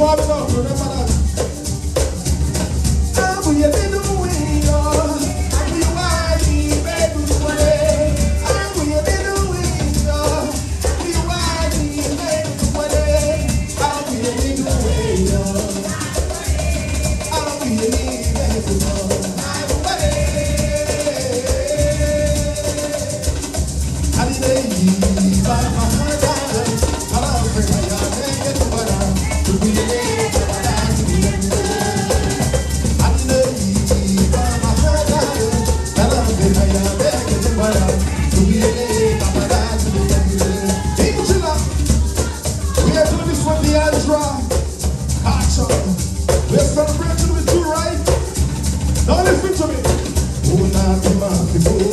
warming up, remember that. How you been doing, y'all? How you riding, baby, today? How you been doing, y'all? How you riding, baby, today? How you been doing, y'all? How you been, baby, today? How did they leave? By my heart, I'll bring my young man, get to what I'm to be late, to what I'm to be late. How did they leave? By my heart, I'll bring my young man, get to what I'm to be late, to what I'm to be late. Hey, chill out. We are doing this one, Diandra Cacho. We're celebrating with you, right? Now listen to me. Oh, now to my people.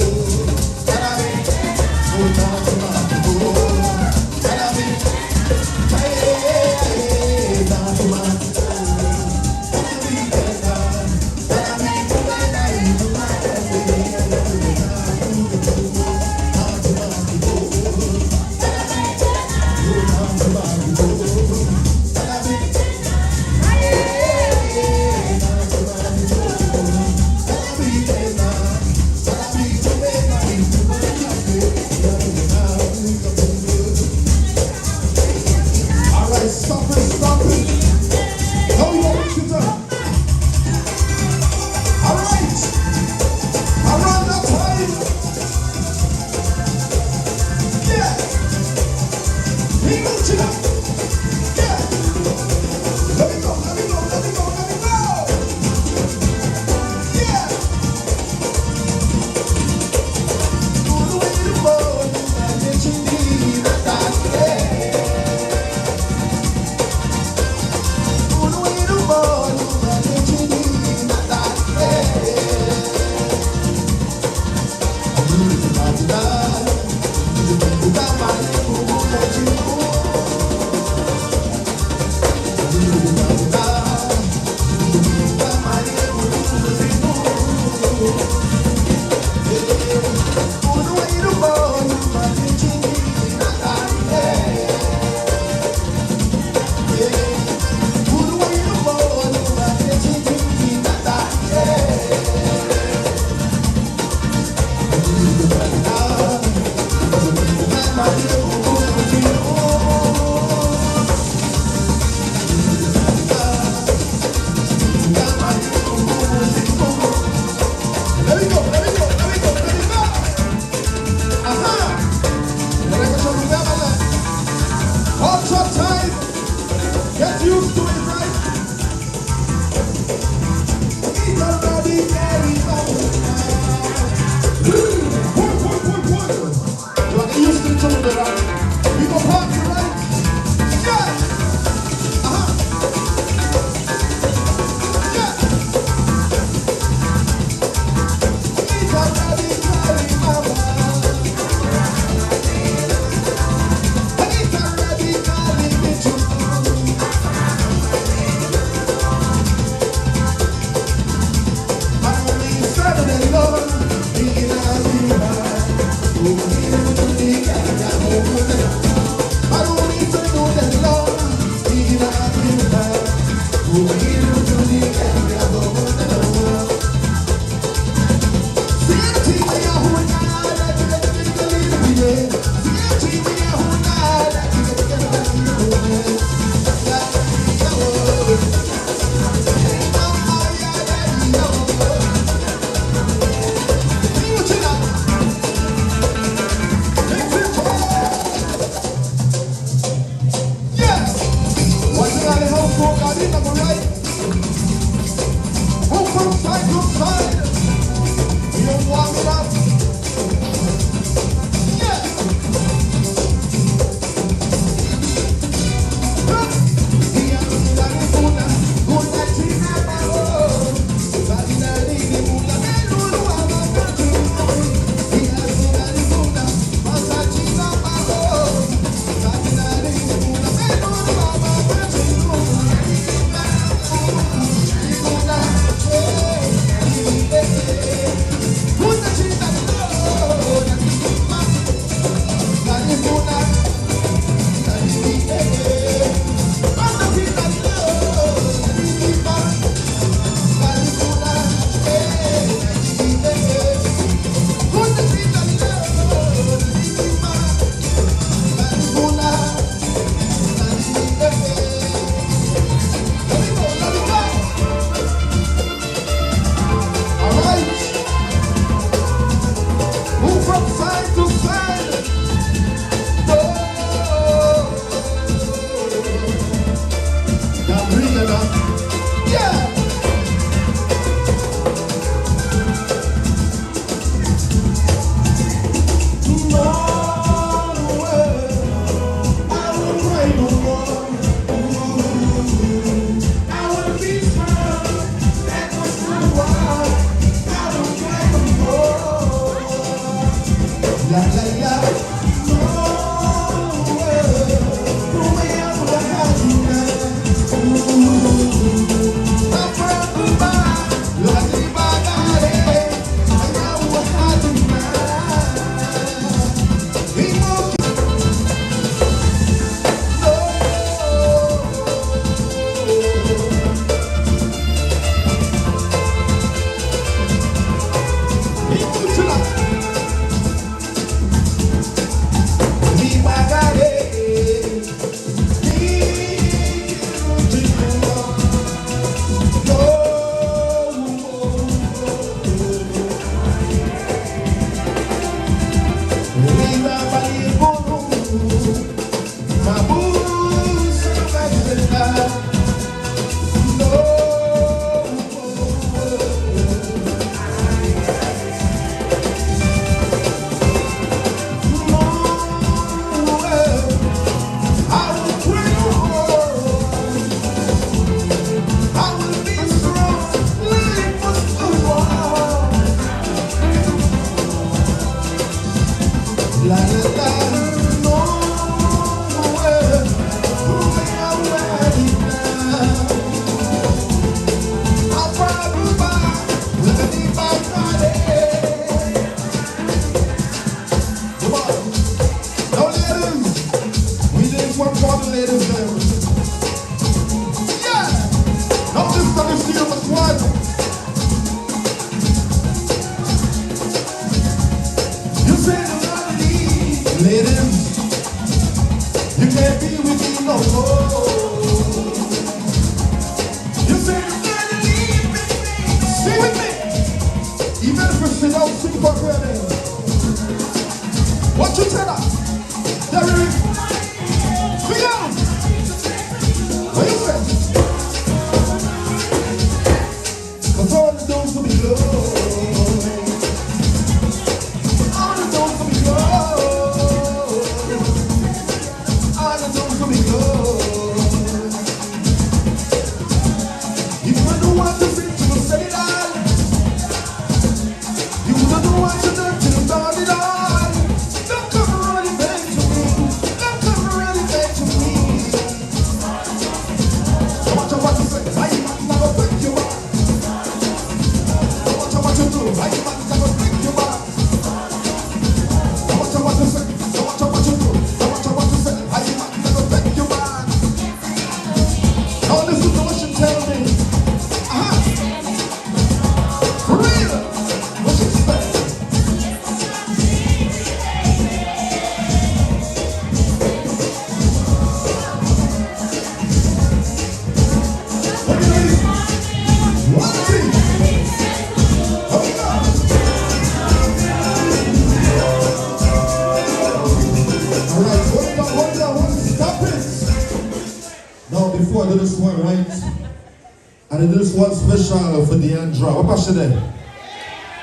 This one special for Diandra. What passion there?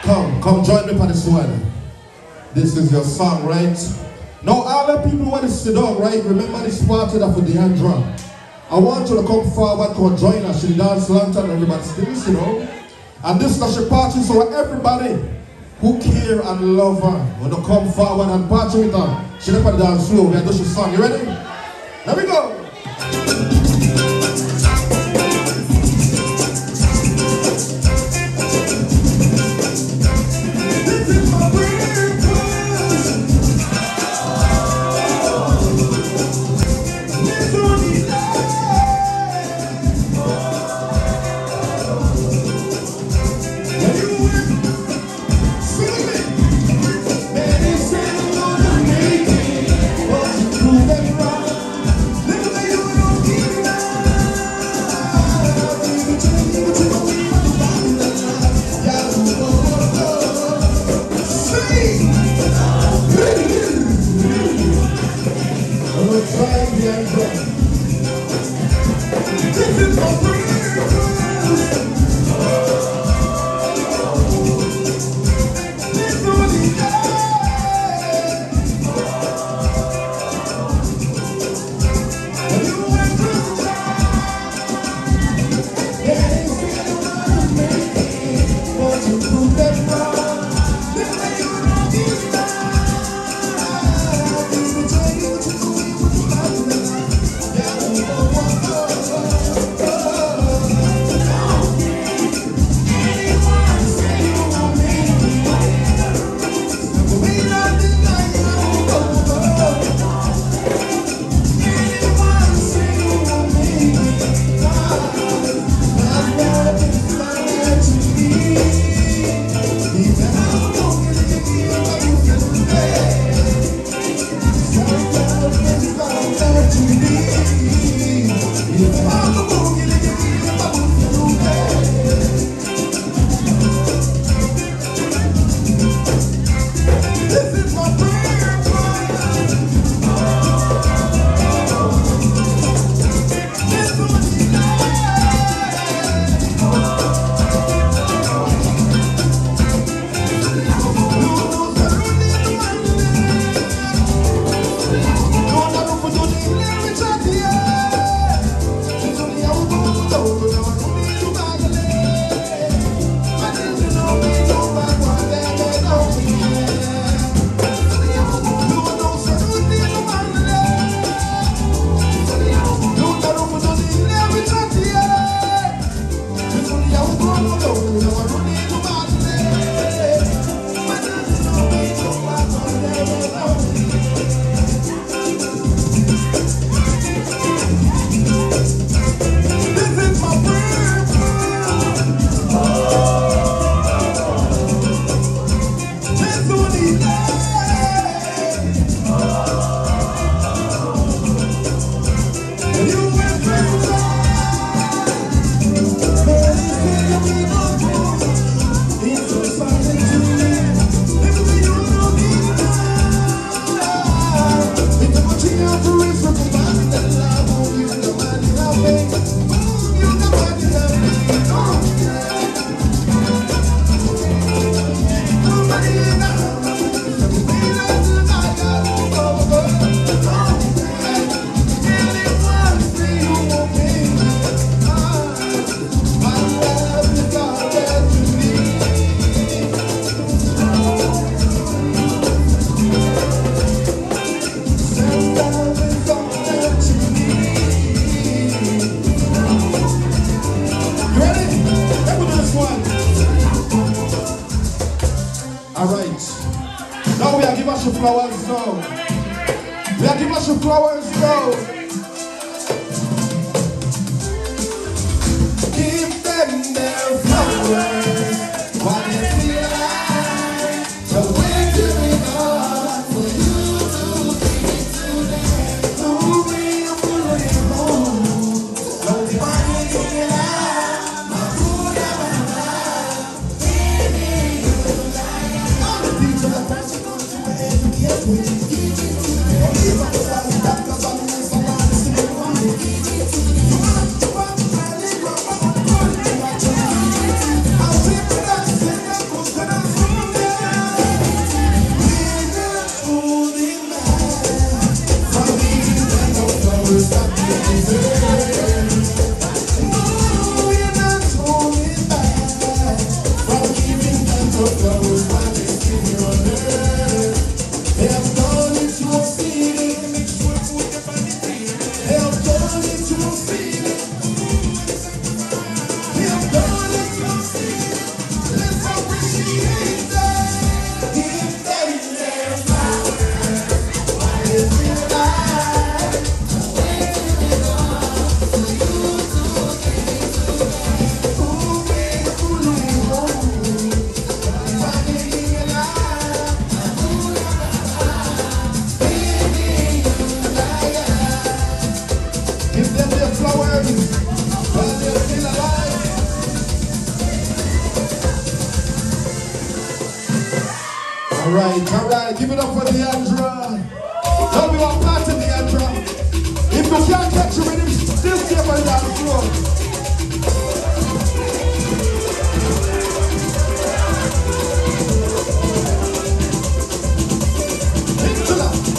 Come join me for this one. This is your song, right? Now all the people who want to sit down, right? Remember this party that for Diandra. I want you to come forward, come join us. She dance lantern, everybody still, you know. And this is she party, so everybody who care and love her want to come forward and party with her. She never dance slow. We are doing this song. You ready? Here we go. Look at now. We are giving us some flowers now. Give them their flowers while they feel alive. So we're doing all for you to give it to them. No way I'm pulling home. Nobody feel alive. My food ever alive. Baby, you're lying. All the things that I'm passing on to my head. Yes, we just give it to them. Only if I decide that I'm going to somebody still want it. Give it to them. You want to all right, give it up for Diandra. Tell me what part of Diandra. If you can't catch him in him, still stay on the floor. Into that.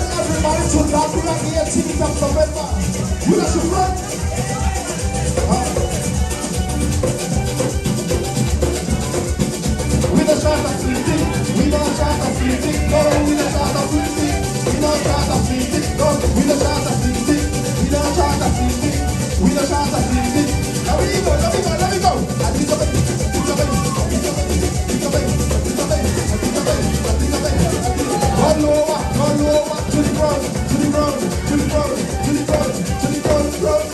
everybody to that we are the 18th of November. You got your friend? We don't try to flip it. We don't try to flip it. No, we don't try to flip it. We don't try to flip it. No, we don't try to flip it. We don't try to flip it. We don't try to flip it. Now we go, let me go, let me go. I think of it. Think of it. Think of it. Think of it. Think of it. Think of it. Think of it. All over to the ground, to the ground, to the ground, to the ground, to the ground, to the ground.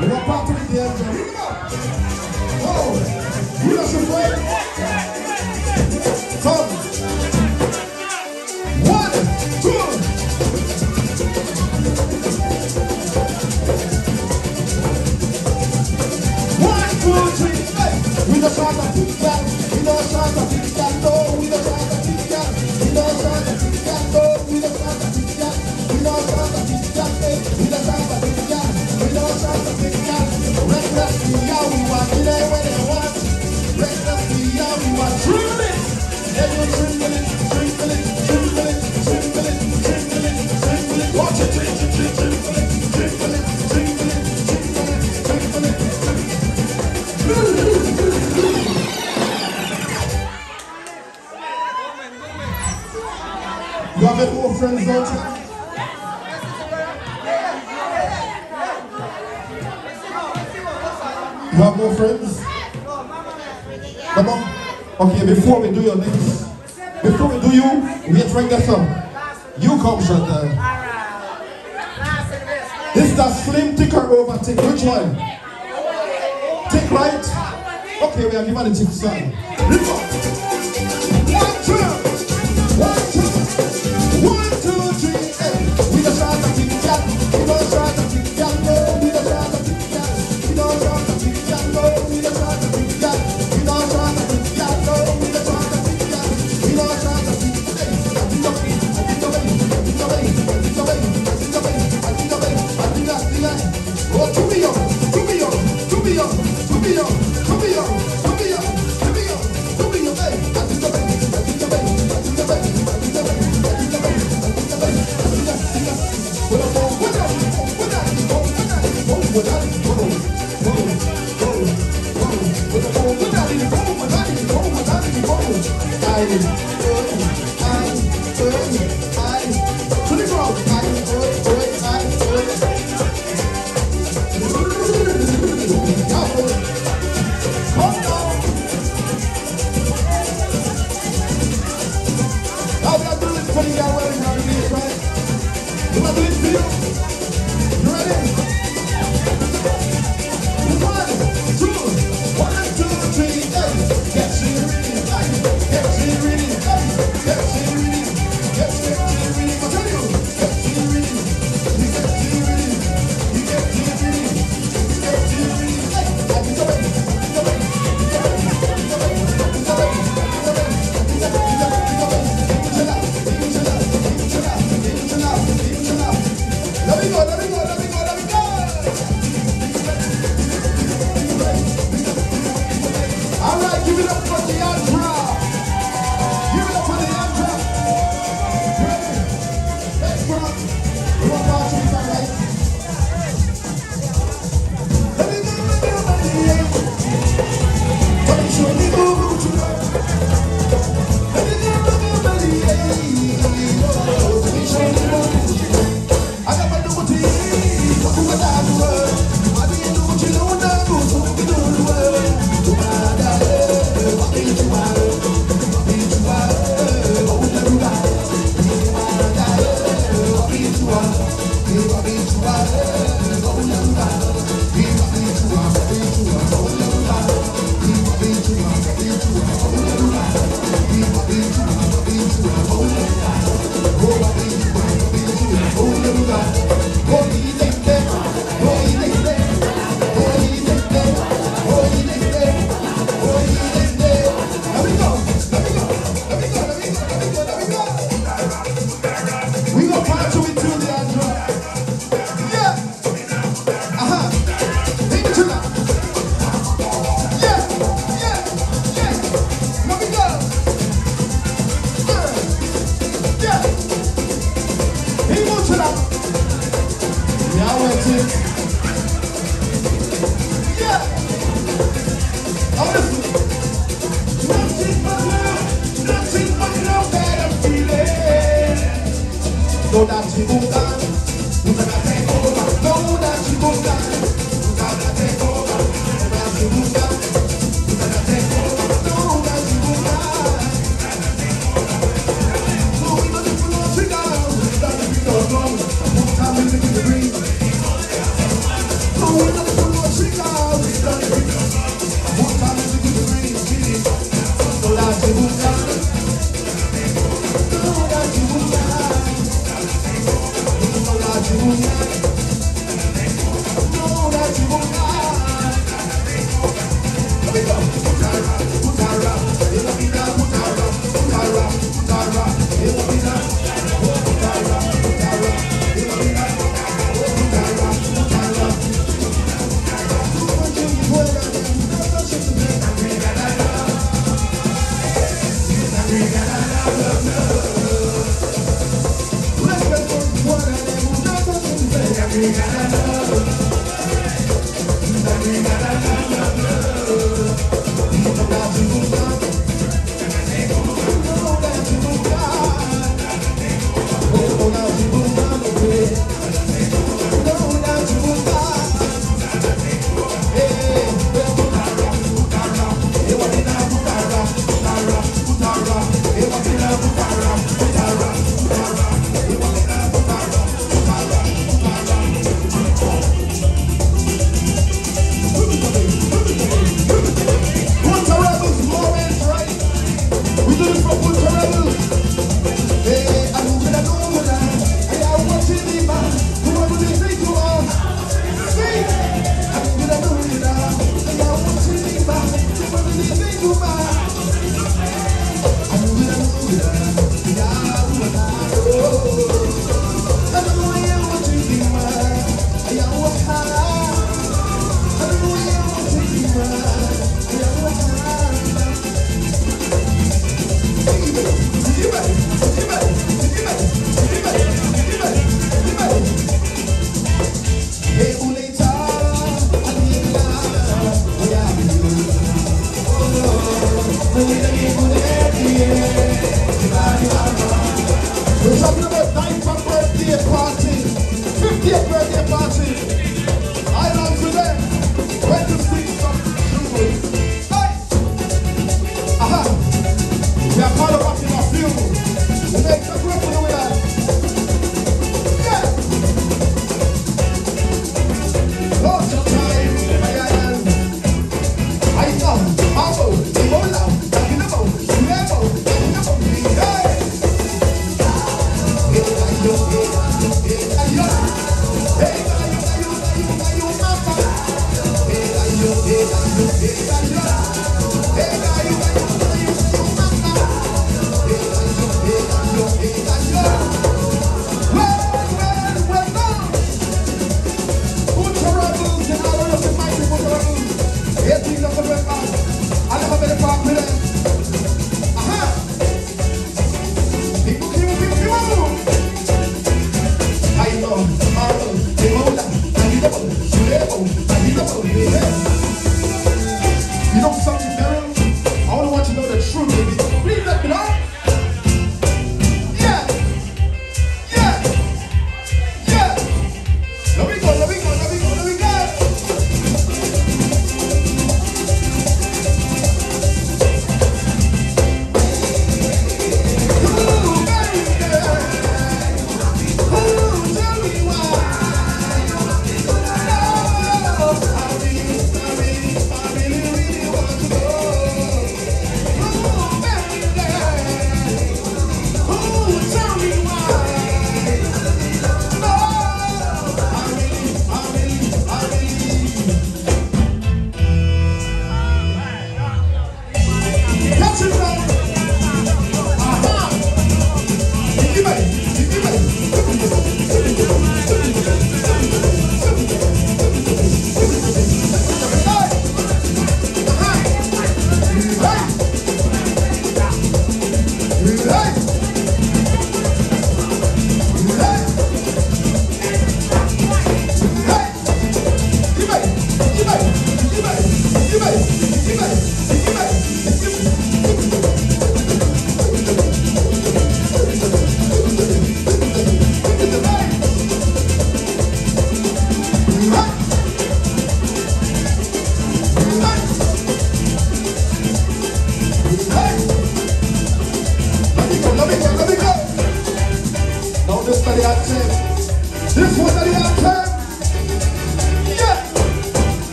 We are part of the Diandra. Oh, you are some way. Come. 1, 2. We don't try to pick that. We don't try to pick that. No, we don't try to pick that. We don't try to pick that. No, we don't try to pick that. We don't try to pick that. We don't try to pick that. We don't try to pick that. Recklessly, yeah, we want it when they want. Recklessly, yeah, we want trembling. Everyone trembling, trembling, trembling, trembling, trembling, trembling. Watch it, trembling, trembling, trembling, trembling, trembling, trembling. You have any more friends, don't you? You have more friends? Come on. Okay, before we do your next, before we do you, we are trying this song. You come, Shanta. This is the slim, thick or overtake. Which one? Thick, right? Okay, we are giving the thick song. Let's go. 1, 2. 1, 2. 1, 2, 3, 8. We don't try to pick that. We don't try to pick that. No, we don't try to pick that. We don't try to pick that. No, we don't try to pick that. We don't try to pick that. No, we don't try to pick that. We don't try to pick that. I think of it. I think of it. I think of it. I think of it. I think of it. I think of it. I think that. Oh, to be on. To be on. To be on. To be on. To be on. To be on. To be on. To be on. Hey, I think of it. I think of it. I think of it. Yes.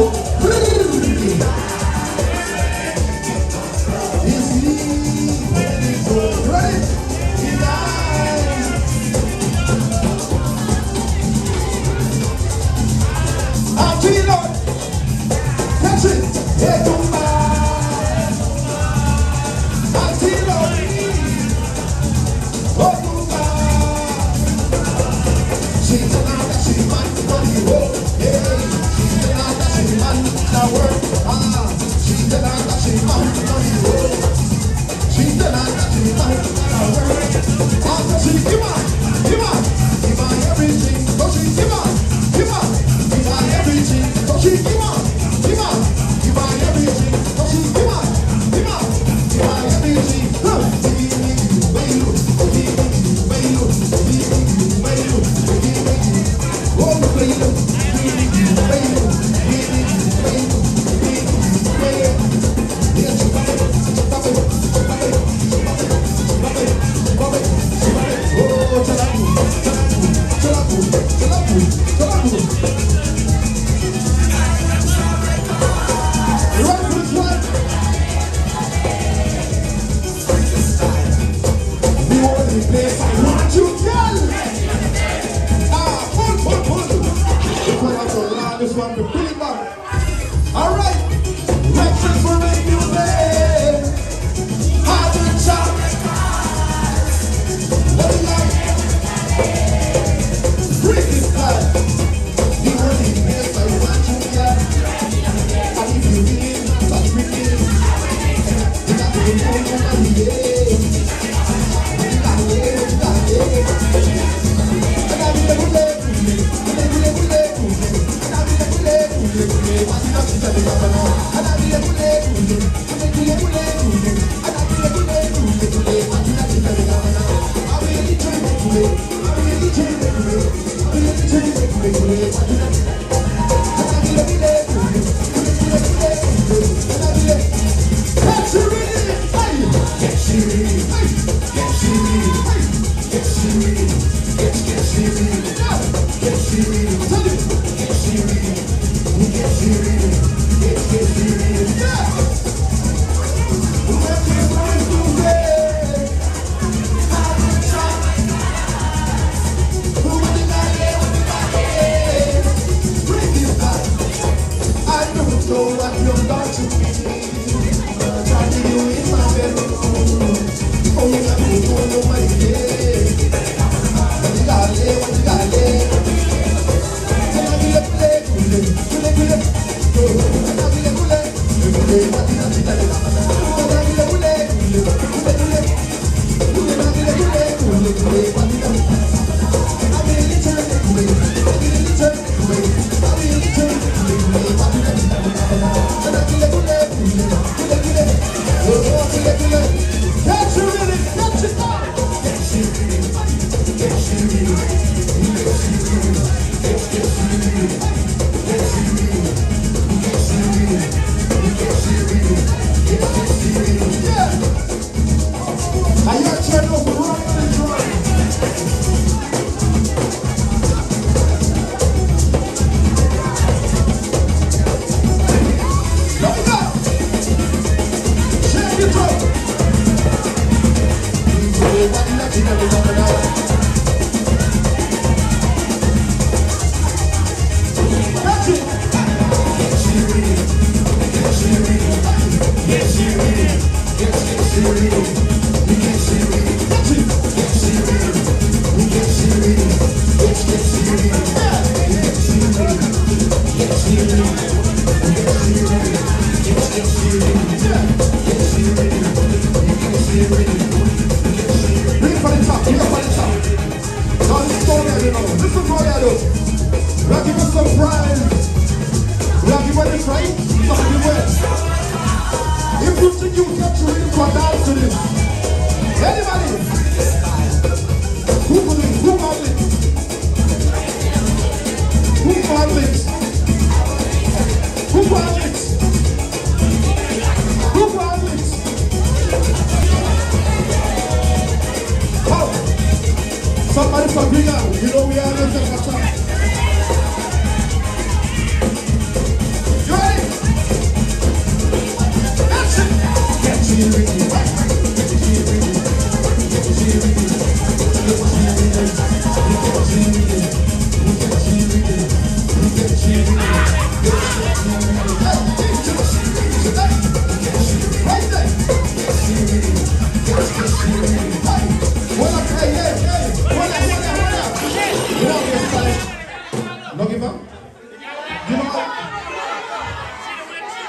You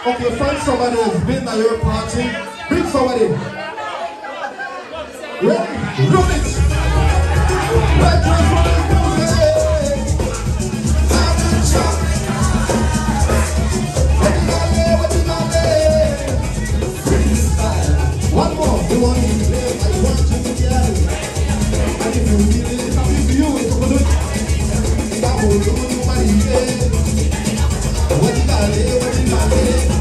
Okay, find somebody who's been at your party. Bring somebody. Ready? Run it! Right, one more, the one you play, I want you to get it. And if you need it, I'll give you it. I'm going to do my day. What you got, what you got, and I'll be a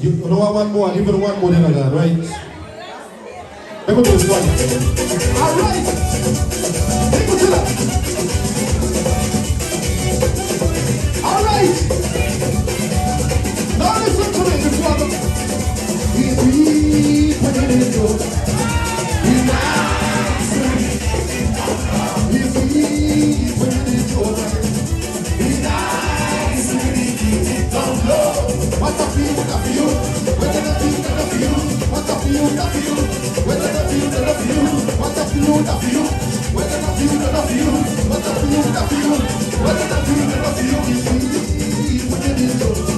You know what, one more, I'll give you one more then again, right? Let me do this one. Alright! Take it to that. Alright! Now listen to me before I go. If we put it in your if we put it in your don't know what I feel, what I feel, whether I feel, what I feel, what I feel, what I feel, whether I feel, what I feel, what I feel, what I feel, whether I feel, what I feel, what I feel, what I feel, whether I feel, what I feel, if we put it in your